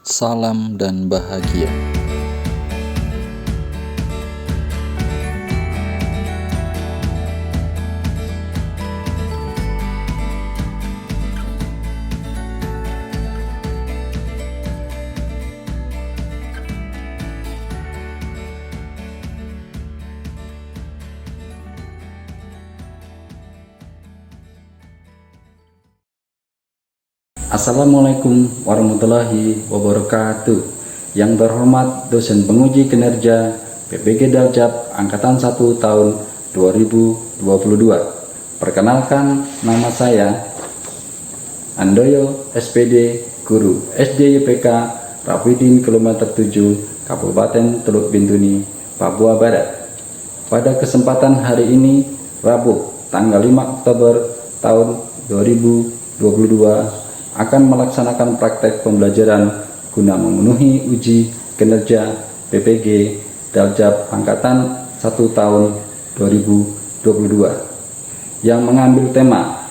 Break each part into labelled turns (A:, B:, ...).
A: Salam dan bahagia.
B: Assalamualaikum warahmatullahi wabarakatuh. Yang terhormat dosen penguji kinerja PPG Daljab Angkatan 1 tahun 2022. Perkenalkan, nama saya Andoyo SPD, Guru SD YPK Rapidin Kilometer 7, Kabupaten Teluk Bintuni, Papua Barat. Pada kesempatan hari ini, Rabu, tanggal 5 Oktober tahun 2022, akan melaksanakan praktek pembelajaran guna memenuhi uji kinerja PPG Daljab Angkatan 1 tahun 2022 yang mengambil tema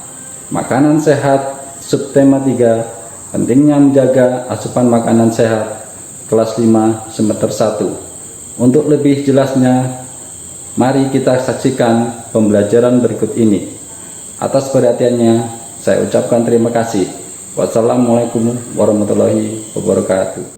B: makanan sehat, subtema 3, pentingnya menjaga asupan makanan sehat, kelas 5 semester 1. Untuk lebih jelasnya, mari kita saksikan pembelajaran berikut ini. Atas perhatiannya, saya ucapkan terima kasih. Wassalamualaikum warahmatullahi wabarakatuh.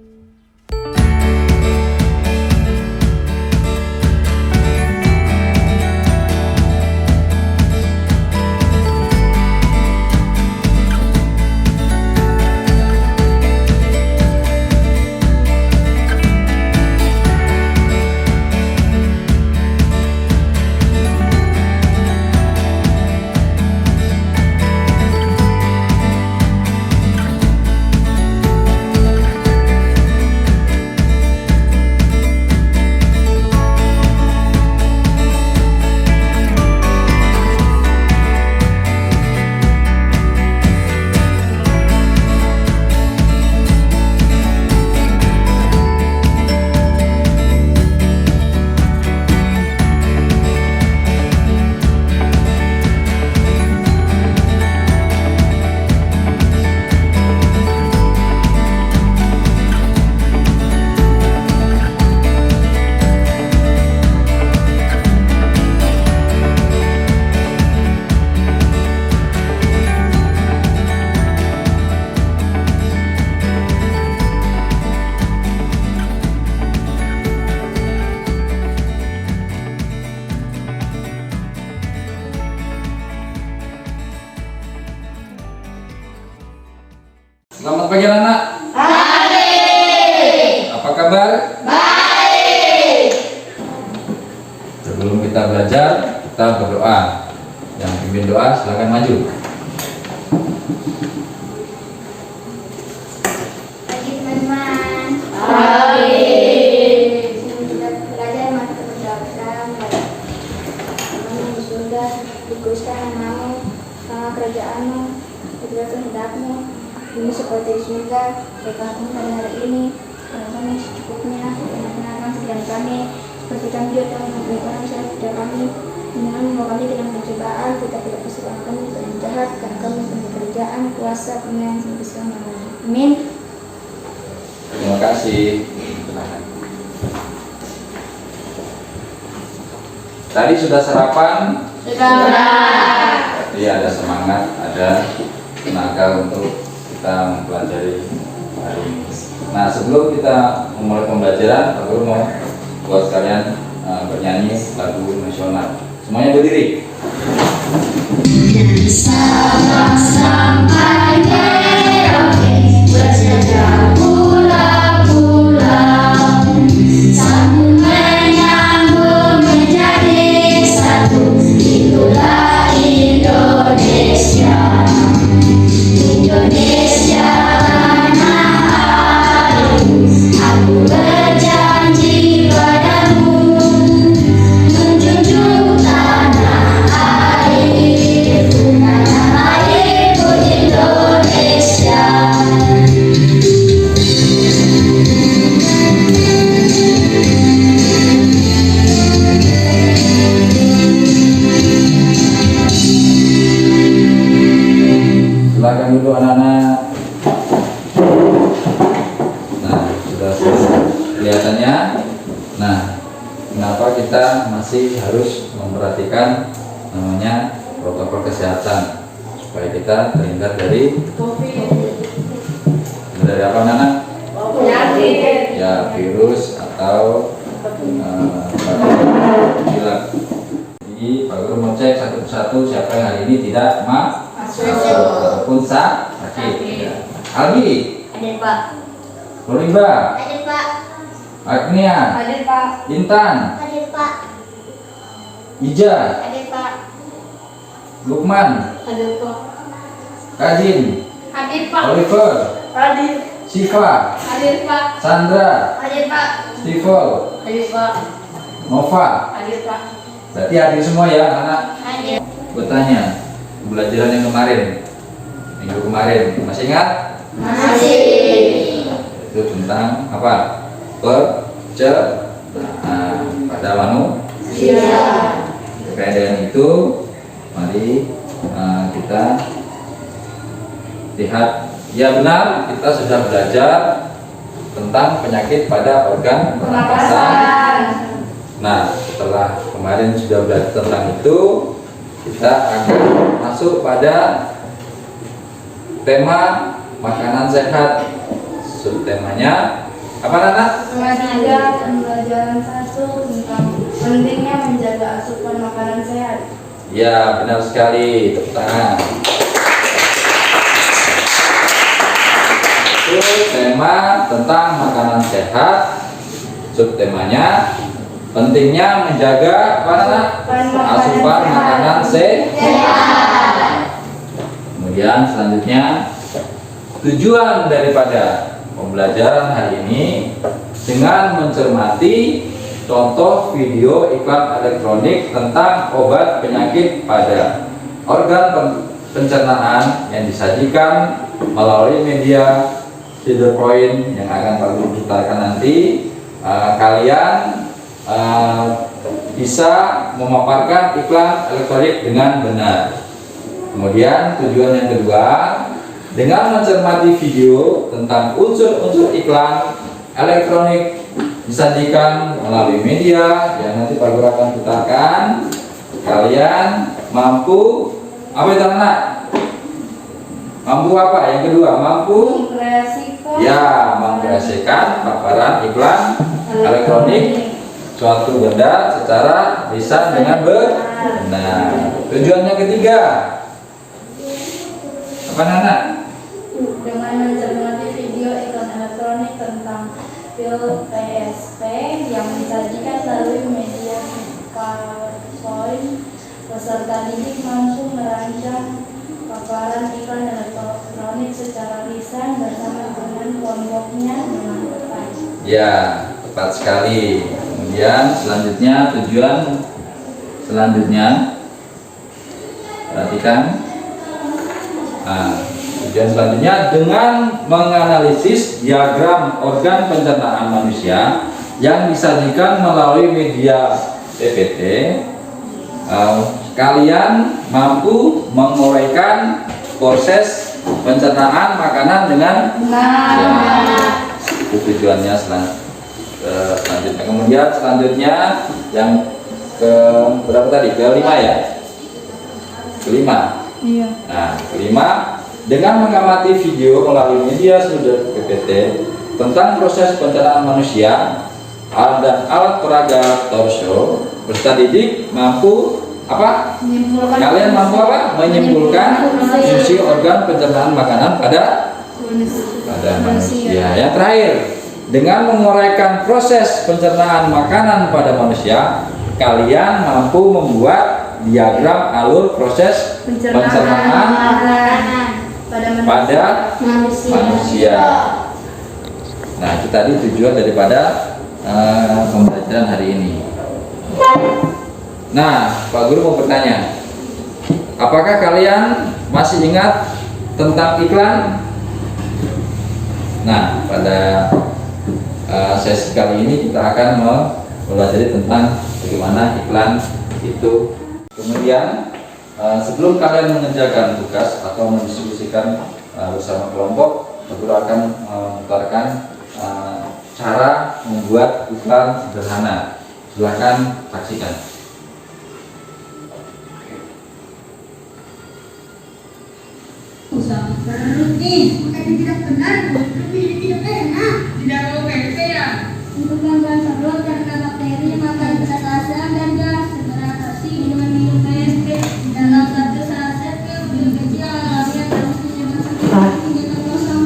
B: Selamat pagi anak. Baik. Apa kabar? Baik. Sebelum kita belajar, kita berdoa. Yang pimpin doa silakan maju.
C: Pagi teman-teman. Baik. Kita belajar mata pencapaian Tuhan di surga, dikuduskan namamu, sama kerajaanmu, segala kehendakmu. Ini seperti surga, berkatmu pada hari ini, karena kami secukupnya, dan mengenalkan segala kami, seperti kami juga telah memberikan usaha kepada kami, jangan membawa kami dalam pencobaan, tetapi lepaskan kami dari yang jahat, karena kami punya kerajaan, kuasa, kemuliaan sampai selama-lamanya. Amin.
B: Terima kasih. Tadi sudah sarapan?
C: Sudah.
B: Berarti ada semangat, ada tenaga untuk kita mempelajari hari ini. Nah, sebelum kita memulai pembelajaran, aku mau buat kalian bernyanyi lagu nasional. Semuanya berdiri.
D: Sampai Merauke bersedia pulang-pulang, sambung menyambung menjadi satu, itulah Indonesia. Indonesia tanah airku, aku berjanji padamu, menjunjung tanah airku, tanah airku Indonesia.
B: kita masih harus memperhatikan namanya protokol kesehatan supaya kita terhindar dari apa Nana? Ya, virus atau gila. Jadi Pak Guru mau cek satu persatu siapa yang hari ini tidak masuk ataupun sakit. Ya. Albi,
C: Hadir Pak.
B: Loriba,
C: Hadir Pak.
B: Agnia,
C: Hadir Pak.
B: Intan,
C: Hadir Pak.
B: Ija,
C: Hadir Pak.
B: Lukman,
C: Hadir Pak.
B: Kajin,
C: Hadir Pak.
B: Oliver,
C: Hadir.
B: Siva,
C: Hadir Pak.
B: Sandra,
C: Hadir Pak.
B: Stevel,
C: Hadir Pak.
B: Nova.
C: Hadir Pak.
B: Berarti hadir semua ya anak.
C: Hadir.
B: Gue tanya, pembelajaran yang kemarin, minggu kemarin, masih ingat?
C: Masih.
B: Itu tentang apa? Pencernaan pada manusia. Terkait dengan itu, mari kita lihat. Ya benar, kita sudah belajar tentang penyakit pada organ pernapasan. Nah, setelah kemarin sudah belajar tentang itu, kita akan masuk pada tema makanan sehat. Subtemanya apa Nana?
C: Ketiga, pembelajaran 1 tentang pentingnya menjaga asupan makanan sehat.
B: Ya, benar sekali. Tepuk tangan. Itu tema tentang makanan sehat. Subtemanya pentingnya menjaga apa Nana? Asupan makanan sehat. Kemudian selanjutnya tujuan daripada pembelajaran hari ini dengan mencermati contoh video iklan elektronik tentang obat penyakit pada organ pencernaan yang disajikan melalui media Point yang akan Pak Guru putarkan nanti. Kalian bisa memaparkan iklan elektronik dengan benar. Kemudian tujuan yang kedua, dengan mencermati video tentang unsur-unsur iklan elektronik disajikan melalui media yang nanti Pak Guru akan putarkan, kalian mampu apa itu anak? Mampu apa? Yang kedua, mampu mengkreasikan paparan iklan elektronik suatu benda secara lisan dengan benar. Tujuannya ketiga, apa Nana?
C: Dengan mencermati video iklan elektronik tentang pil PSP yang disajikan melalui media PowerPoint, peserta didik mampu merancang paparan iklan elektronik secara lisan bersama dengan kelompoknya dengan tepat.
B: Ya, tepat sekali. Kemudian selanjutnya tujuan selanjutnya, perhatikan. Tujuan selanjutnya dengan menganalisis diagram organ pencernaan manusia yang disajikan melalui media PPT. Kalian mampu menguraikan proses pencernaan makanan dengan benar. Itu tujuannya selanjutnya. Kemudian selanjutnya yang ke berapa tadi? Kelima ya? Kelima.
C: Iya.
B: Nah, kelima, dengan mengamati video melalui media sudut PPT tentang proses pencernaan manusia dan alat peraga torso, peserta didik mampu apa? Kalian mampu apa? Menyimpulkan fungsi organ pencernaan makanan pada manusia. Yang terakhir, dengan menguraikan proses pencernaan makanan pada manusia, kalian mampu membuat diagram alur proses pencernaan pada manusia. Nah, itu tadi tujuan daripada pembelajaran hari ini. Nah, Pak Guru mau bertanya, apakah kalian masih ingat tentang iklan? Nah, pada sesi kali ini kita akan mempelajari tentang bagaimana iklan itu. Kemudian sebelum kalian mengerjakan tugas atau mendiskusikan bersama kelompok, Pak Guru akan memutarkan cara membuat iklan sederhana Silakan saksikan.
E: Usaha perut nih.
C: Bukan tidak benar, tapi tidak enak.
E: Tidak mau PPP ya?
C: Untuk gangguan perut karena bakteri makan beras asam dan gas, beratasi dengan minum PSP. Dalam satu saset yang kecil alami atau menyebabkan sakit hingga kosong.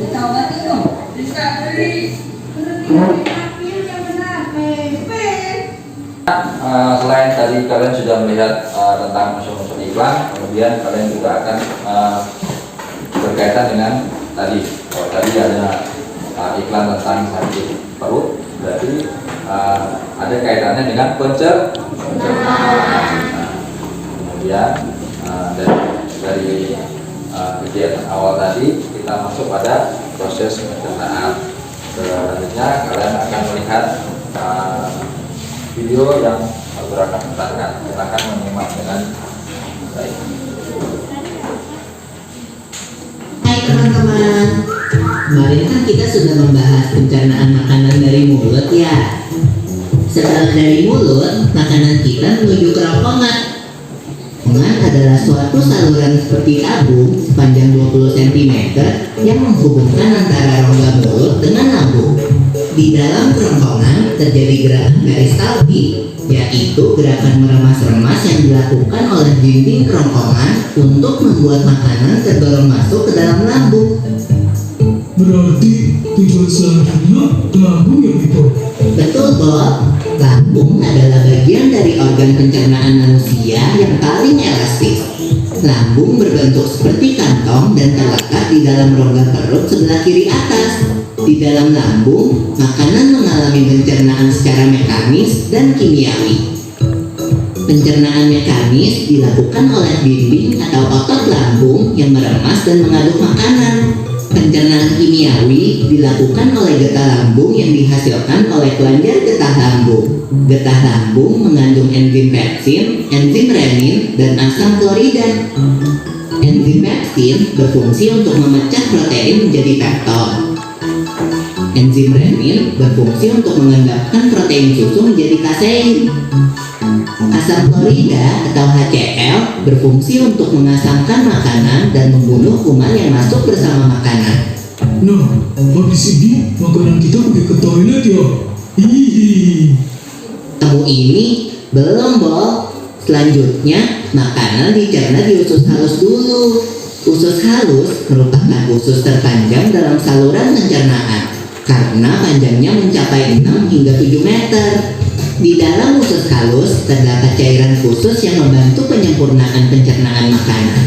E: Tahu itu? Bisa beli.
C: Perut tidak enak, pilih yang benar, PSP.
B: Selain tadi kalian sudah melihat tentang unsur-unsur iklan, kemudian kalian juga akan berkaitan dengan tadi. Kalau tadi ada iklan tentang sakit perut, berarti ada kaitannya dengan pencernaan. Kemudian dari kegiatan awal tadi kita masuk pada proses pencernaan. Selanjutnya kalian akan melihat video yang akan putarkan. Kita akan menyimak dengan baik.
F: Hai teman-teman, kemarin kan kita sudah membahas pencernaan makanan dari mulut ya. Setelah dari mulut, makanan kita menuju kerongkongan. Kerongkongan adalah suatu saluran seperti tabung sepanjang 20 cm yang menghubungkan antara rongga mulut dengan lambung. Di dalam kerongkongan terjadi gerakan peristaltik, yaitu gerakan meremas-remas yang dilakukan oleh dinding kerongkongan untuk membuat makanan terdorong masuk ke dalam lambung.
G: Berarti tujuan selanjutnya lambung ya Bito?
F: Betul Bob, lambung adalah bagian dari organ pencernaan manusia yang paling elastis. Lambung berbentuk seperti kantong dan terletak di dalam rongga perut sebelah kiri atas. Di dalam lambung, makanan mengalami pencernaan secara mekanis dan kimiawi. Pencernaan mekanis dilakukan oleh dinding atau otot lambung yang meremas dan mengaduk makanan. Pencernaan kimiawi dilakukan oleh getah lambung yang dihasilkan oleh kelenjar getah lambung. Getah lambung mengandung enzim pepsin, enzim renin, dan asam klorida. Enzim pepsin berfungsi untuk memecah protein menjadi peptol. Enzim renin berfungsi untuk mengendapkan protein susu menjadi kasein. Asam klorida atau HCl berfungsi untuk mengasamkan makanan dan membunuh kuman yang masuk bersama makanan.
G: Nah, habis ini makanan kita pergi ke toilet ya? Hihi.
F: Tahu ini belum Bob. Selanjutnya makanan dicerna di usus halus dulu. Usus halus merupakan usus terpanjang dalam saluran pencernaan karena panjangnya mencapai 6 hingga 7 meter. Di dalam usus halus terdapat cairan khusus yang membantu penyempurnaan pencernaan makanan.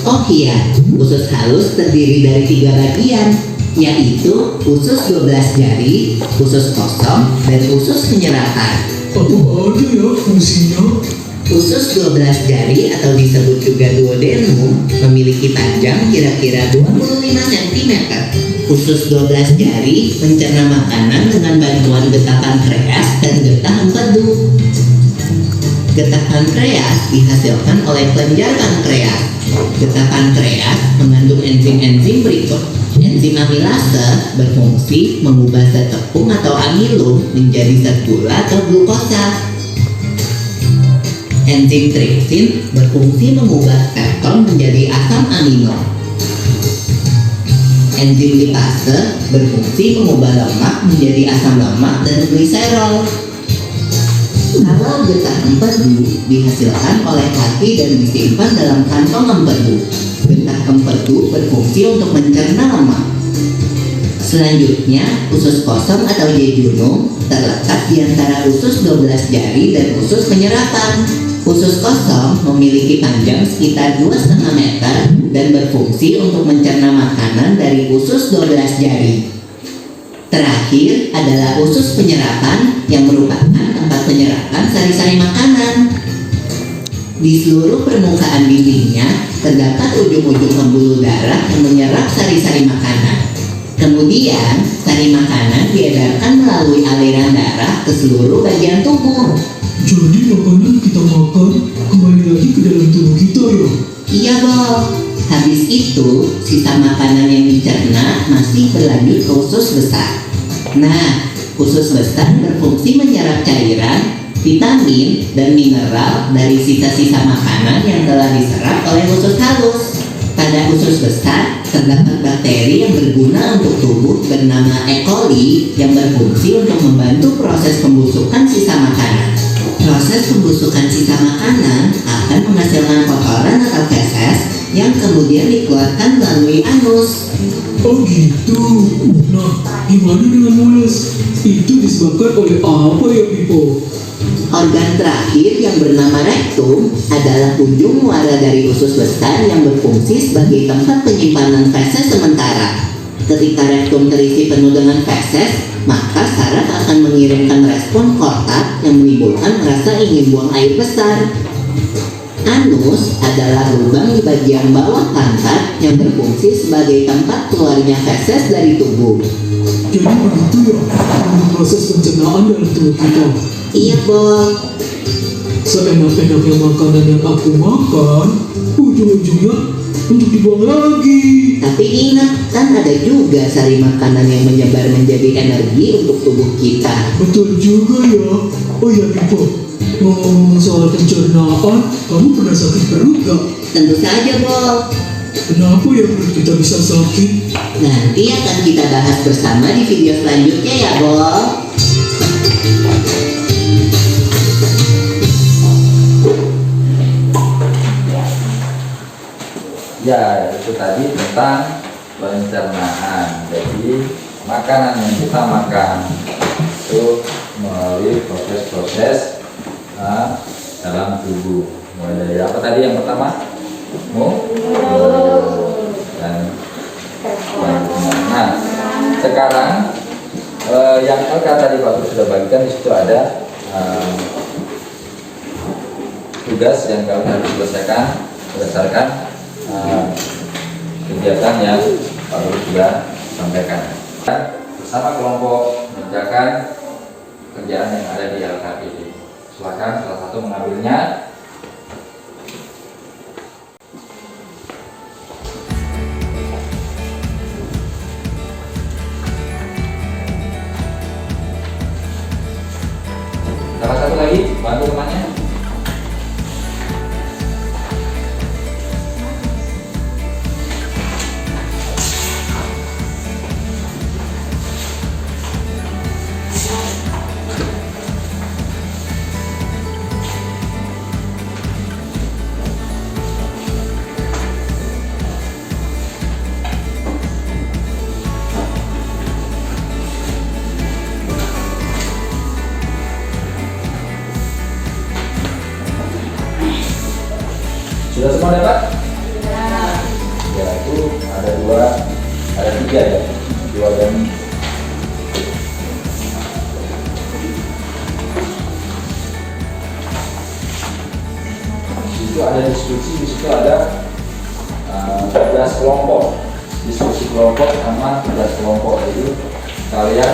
F: Oh iya, usus halus terdiri dari 3 bagian, yaitu usus 12 jari, usus kosong, dan usus penyerapan.
G: Apa aja ya fungsinya?
F: Usus 12 jari atau disebut juga duodenum memiliki panjang kira-kira 25 cm. Usus 12 jari mencerna makanan dengan bantuan getah pankreas dan getah empedu. Getah pankreas dihasilkan oleh kelenjar pankreas. Getah pankreas mengandung enzim-enzim berikut. Enzim amilase berfungsi mengubah zat tepung atau amilum menjadi zat gula atau glukosa. Enzim tripsin berfungsi mengubah peptol menjadi asam amino. Enzim lipase berfungsi mengubah lemak menjadi asam lemak dan gliserol. Kalau getah empedu dihasilkan oleh hati dan disimpan dalam kantong empedu. Getah empedu berfungsi untuk mencerna lemak. Selanjutnya, usus kosong atau jejunum terletak di antara usus 12 jari dan usus penyerapan. Usus kosong memiliki panjang sekitar 2,5 meter dan berfungsi untuk mencerna makanan dari usus 12 jari. Terakhir adalah usus penyerapan yang merupakan tempat penyerapan sari-sari makanan. Di seluruh permukaan dindingnya terdapat ujung-ujung pembuluh darah yang menyerap sari-sari makanan. Kemudian, sari makanan diedarkan melalui aliran darah ke seluruh bagian tubuh.
G: Jadi makanan kita makan kembali lagi ke dalam tubuh kita ya?
F: Iya Bob, habis itu sisa makanan yang dicerna masih berlanjut ke usus besar. Nah, Usus besar berfungsi menyerap cairan, vitamin, dan mineral dari sisa-sisa makanan yang telah diserap oleh usus halus. Pada usus besar terdapat bakteri yang berguna untuk tubuh bernama E. coli yang berfungsi untuk membantu proses pembusukan sisa makanan. Proses pembusukan sisa makanan akan menghasilkan kotoran atau feses yang kemudian dikeluarkan melalui anus.
G: Oh gitu. Nah, gimana dengan mules? Itu disebabkan oleh apa ya, Pipo?
F: Organ terakhir yang bernama rektum adalah ujung muara dari usus besar yang berfungsi sebagai tempat penyimpanan feses sementara. Ketika rektum terisi penuh dengan feses, maka saraf akan mengirimkan respon kortak yang menimbulkan rasa ingin buang air besar. Anus adalah lubang di bagian bawah pantat yang berfungsi sebagai tempat keluarnya feses dari tubuh.
G: Jadi begitu ya, untuk proses pencernaan dalam tubuh kita.
F: Iya, Bol.
G: Seenak-enaknya makanan yang aku makan, ujung-ujungnya untuk dibuang lagi.
F: Tapi ingat, kan ada juga sari makanan yang menyebar menjadi energi untuk tubuh kita.
G: Betul juga ya. Oh ya, Pipo, ngomong soal pencernaan, kamu pernah sakit perut gak?
F: Tentu saja, Bol.
G: Kenapa ya perut kita bisa sakit?
F: Nanti akan kita bahas bersama di video selanjutnya ya, Bol.
B: Ya, itu tadi tentang pencernaan. Jadi makanan yang kita makan itu melalui proses-proses dalam tubuh. Mulai dari apa tadi yang pertama? Dan nah, sekarang yang LK tadi Pak sudah bagikan, di situ ada tugas yang kalian harus selesaikan berdasarkan kegiatan yang Pak Guru sudah sampaikan. Bersama kelompok mengerjakan kerjaan yang ada di LKPD. Silakan salah satu mengambilnya. Salah satu lagi bantu temannya. Sudah semua dapat? Ya, itu ada tiga ya, dua dan di situ ada diskusi, di situ ada tugas kelompok, diskusi kelompok sama tugas kelompok. Jadi kalian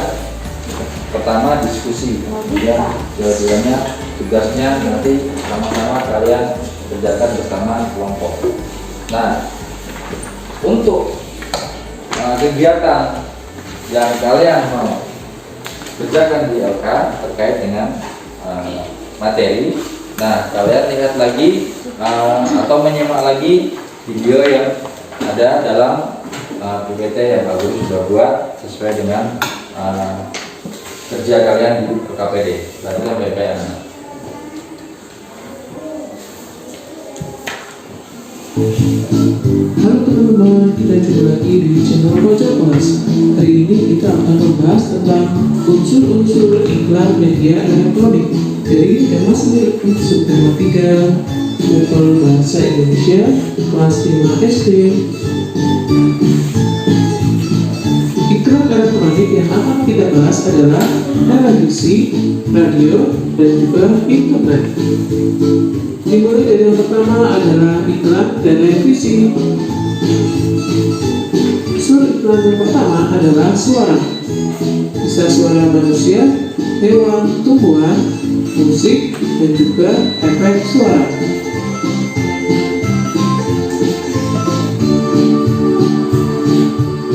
B: pertama diskusi, kemudian dua-duanya tugasnya nanti sama-sama kalian kerjakan bersama kelompok. Nah, untuk kegiatan yang kalian mau kerjakan di LK terkait dengan materi, nah kalian lihat lagi atau menyimak lagi video yang ada dalam PPT yang Pak Guru sudah buat sesuai dengan kerja kalian di LKPD. Berarti sampai PPN.
G: Halo teman-teman, kita jumpa lagi di channel Pojok Kelas. Hari ini kita akan membahas tentang unsur-unsur iklan media elektronik. Jadi tema sendiri subtema 3 level bahasa Indonesia kelas 5 SD. Iklan elektronik yang akan kita bahas adalah televisi, radio, dan juga internet. Dimulai dari yang pertama adalah iklan televisi. Unsur iklan yang pertama adalah suara. Bisa suara manusia, hewan, tumbuhan, musik, dan juga efek suara.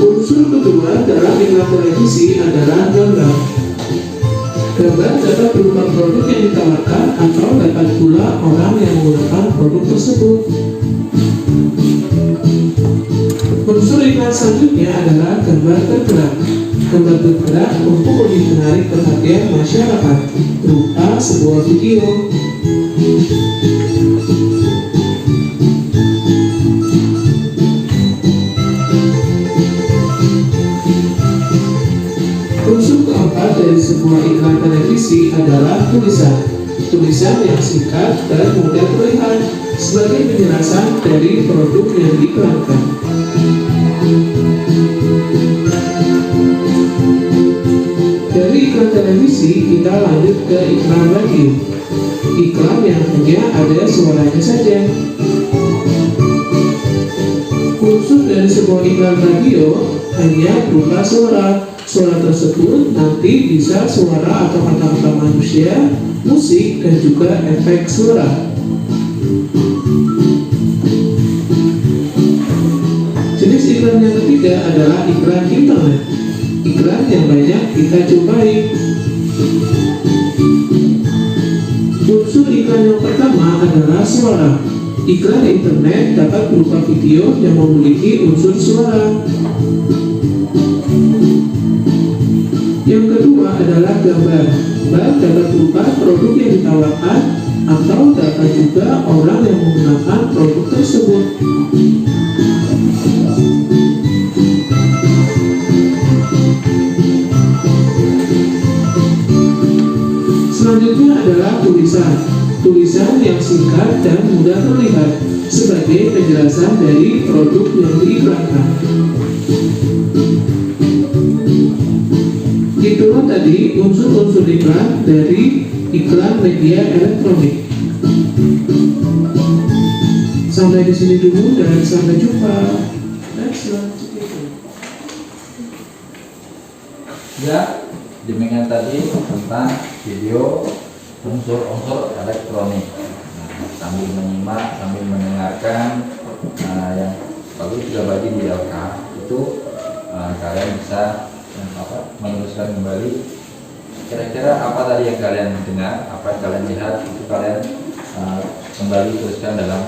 G: Unsur kedua dalam iklan televisi adalah gambar. Gambar dapat berupa produk yang ditawarkan atau dapat pula orang yang menggunakan produk tersebut. Unsur iklan selanjutnya adalah gambar bergerak. Gambar bergerak untuk lebih menarik perhatian masyarakat, berupa sebuah video. Unsur keempat dari sebuah iklan televisi adalah tulisan. Tulisan yang singkat dan mudah terlihat sebagai penjelasan dari produk yang diiklankan. Dari iklan televisi kita lanjut ke iklan radio. Iklan yang hanya ada suaranya saja. Unsur dari sebuah iklan radio hanya berupa suara. Suara tersebut nanti bisa suara atau kata-kata manusia, musik, dan juga efek suara. Jenis iklan yang ketiga adalah iklan internet. Iklan yang banyak kita jumpai. Unsur iklan yang pertama adalah suara. Iklan internet dapat berupa video yang memiliki unsur suara. Yang kedua adalah gambar. Gambar dapat berupa produk yang ditawarkan atau dapat juga orang yang menggunakan produk tersebut. Selanjutnya adalah tulisan. Tulisan yang singkat dan mudah terlihat sebagai penjelasan dari produk yang diiklankan. Itulah tadi unsur-unsur iklan dari iklan media elektronik. Sampai di sini dulu dan sampai jumpa. Next one.
B: Ya, demikian tadi tentang video unsur-unsur elektronik. Sambil menyimak, sambil mendengarkan yang kalau sudah bagi di LK itu kalian bisa meneruskan kembali kira-kira apa tadi yang kalian dengar, apa yang kalian lihat, itu kalian kembali teruskan dalam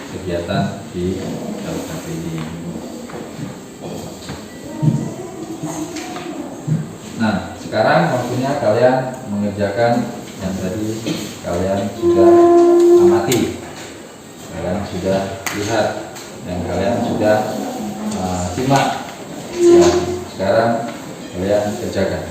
B: kegiatan di LKPD. Nah, sekarang waktunya kalian mengerjakan yang tadi kalian sudah amati, kalian sudah lihat, dan kalian sudah simak. Ya, sekarang kalian kerjakan.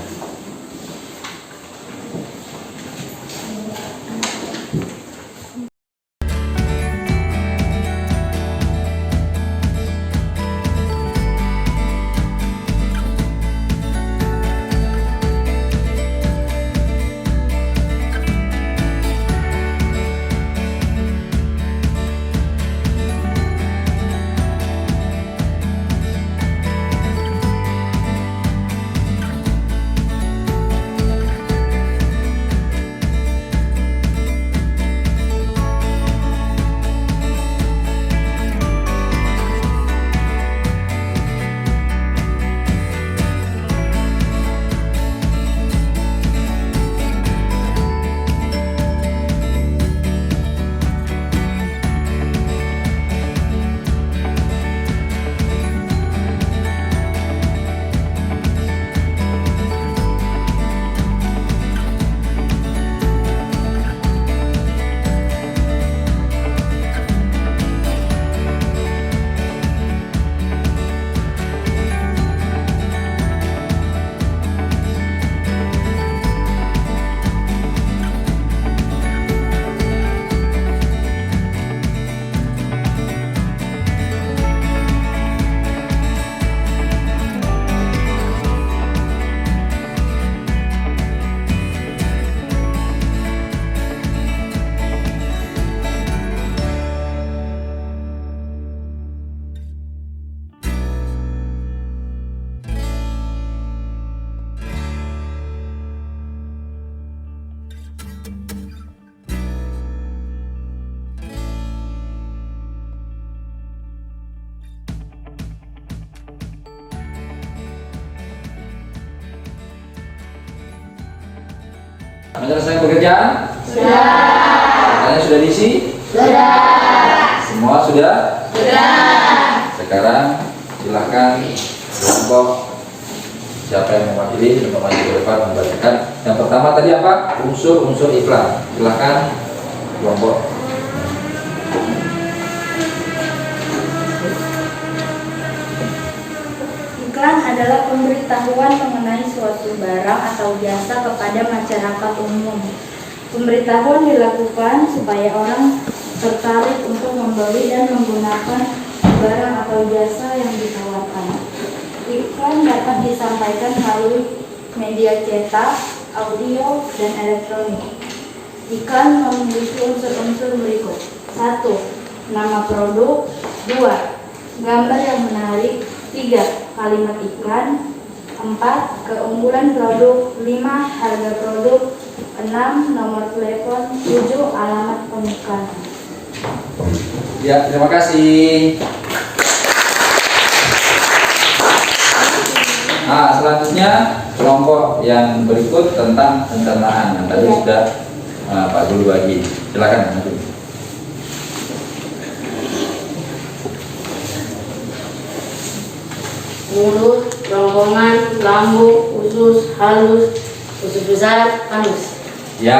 B: Menyelesaikan pekerjaan?
D: Sudah.
B: Pertanyaannya sudah diisi?
D: Sudah.
B: Semua sudah?
D: Sudah.
B: Sekarang silahkan kelompok siapa yang mewakili untuk maju ke depan membacakan. Yang pertama tadi apa? Unsur-unsur iklan. Silahkan kelompok.
C: Iklan adalah pemberitahuan mengenai suatu barang atau jasa kepada masyarakat umum. Pemberitahuan dilakukan supaya orang tertarik untuk membeli dan menggunakan barang atau jasa yang ditawarkan. Iklan dapat disampaikan melalui media cetak, audio, dan elektronik. Iklan memiliki unsur-unsur berikut. 1. Nama produk. 2. Gambar yang menarik. 3. Kalimat iklan. 4. Keunggulan produk. 5. Harga produk. 6. Nomor telepon. 7. Alamat pemekaran.
B: Ya, terima kasih. Nah, selanjutnya kelompok yang berikut tentang pencernaan yang tadi sudah Pak Guru bagi. Silakan.
H: Mulut, ronggongan, lambung, usus, halus, usus besar, anus.
B: Ya.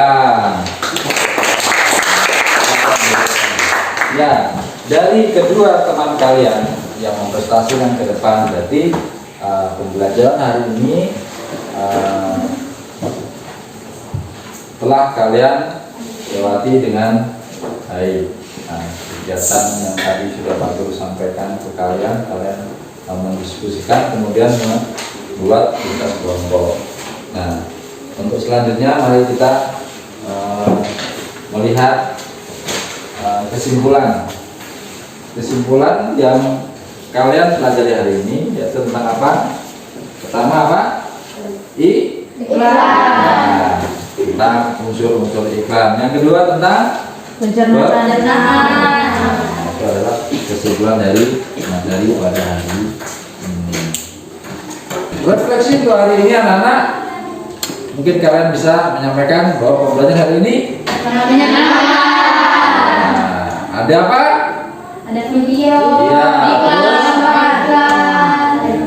B: Ya, dari kedua teman kalian yang memprestasikan ke depan, berarti pembelajaran hari ini telah kalian lewati dengan baik. Nah, kegiatan yang tadi sudah Pak Guru sampaikan ke kalian, kalian mendiskusikan, kemudian membuat tugas kelompok. Nah, untuk selanjutnya mari kita melihat kesimpulan yang kalian pelajari hari ini, yaitu tentang apa? Pertama apa? Iklan. Nah, tentang unsur-unsur iklan. Yang kedua tentang pencernaan. Itu adalah kesimpulan dari materi pada hari ini. Refleksi untuk hari ini anak-anak, mungkin kalian bisa menyampaikan bahwa pembelajaran hari ini ada apa?
C: Ada video,
B: Iya,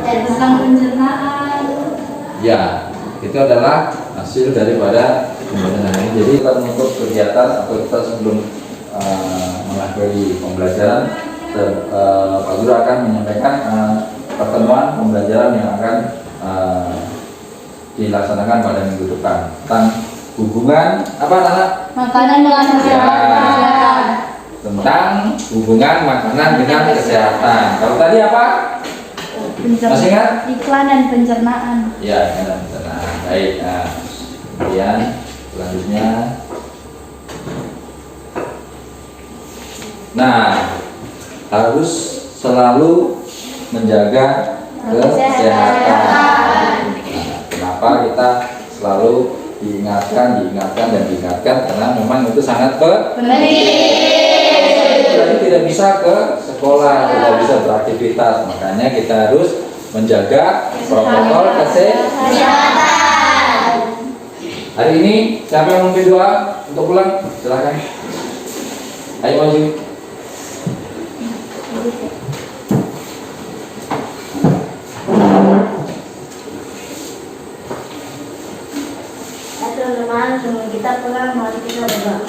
C: tentang pencernaan.
B: Ya, itu adalah hasil daripada pembelajaran hari ini. Jadi kita menutup kegiatan atau kita sebelum mengakhiri pembelajaran, Pak Guru akan menyampaikan pertemuan pembelajaran yang akan dilaksanakan pada minggu depan tentang hubungan apa anak?
C: Makanan dengan kesehatan.
B: Tentang hubungan makanan dengan kesehatan. Kalau tadi apa? Masih ingat?
C: Iklan dan pencernaan.
B: Ya, iklan dan pencernaan. Baik. Nah, kemudian selanjutnya. Nah, harus selalu menjaga kesehatan. Nah, kenapa kita selalu diingatkan karena memang itu sangat penting. Jadi tidak bisa ke sekolah, tidak bisa beraktivitas, makanya kita harus menjaga protokol kesehatan. Hari ini siapa yang memimpin doa untuk pulang? Silakan. Ayo maju.
C: Teman-teman, sebelum kita pulang, mari kita berdoa.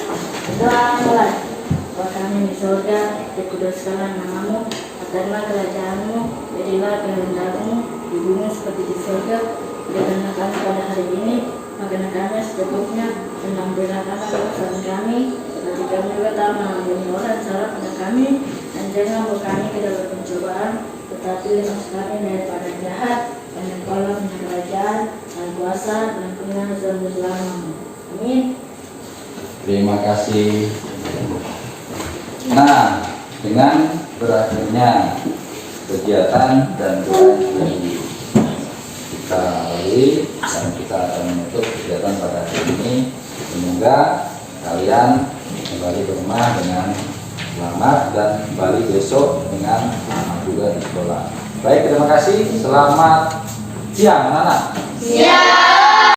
C: Doa mulai. Bapa kami di surga, dikuduskanlah namamu, datanglah kerajaanmu, jadilah kehendakmu di bumi seperti di surga. Berikanlah kami pada hari ini makanan kami secukupnya, dan ampunilah kesalahan kami, seperti kami juga telah mengampuni orang salah pada kami, dan jangan membawa kami ke dalam pencobaan, tetapi lepaskan kami daripada jahat, dan Engkaulah punya kerajaan dan kuasa dan kemuliaan selama-lamanya. Amin.
B: Terima kasih. Nah, dengan berakhirnya kegiatan dan doa yang kita lalui dan kita akan menutup kegiatan pada hari ini, semoga kalian kembali ke rumah dengan selamat dan kembali besok dengan selamat juga di sekolah. Baik, terima kasih. Selamat siang anak-anak.
D: Siap.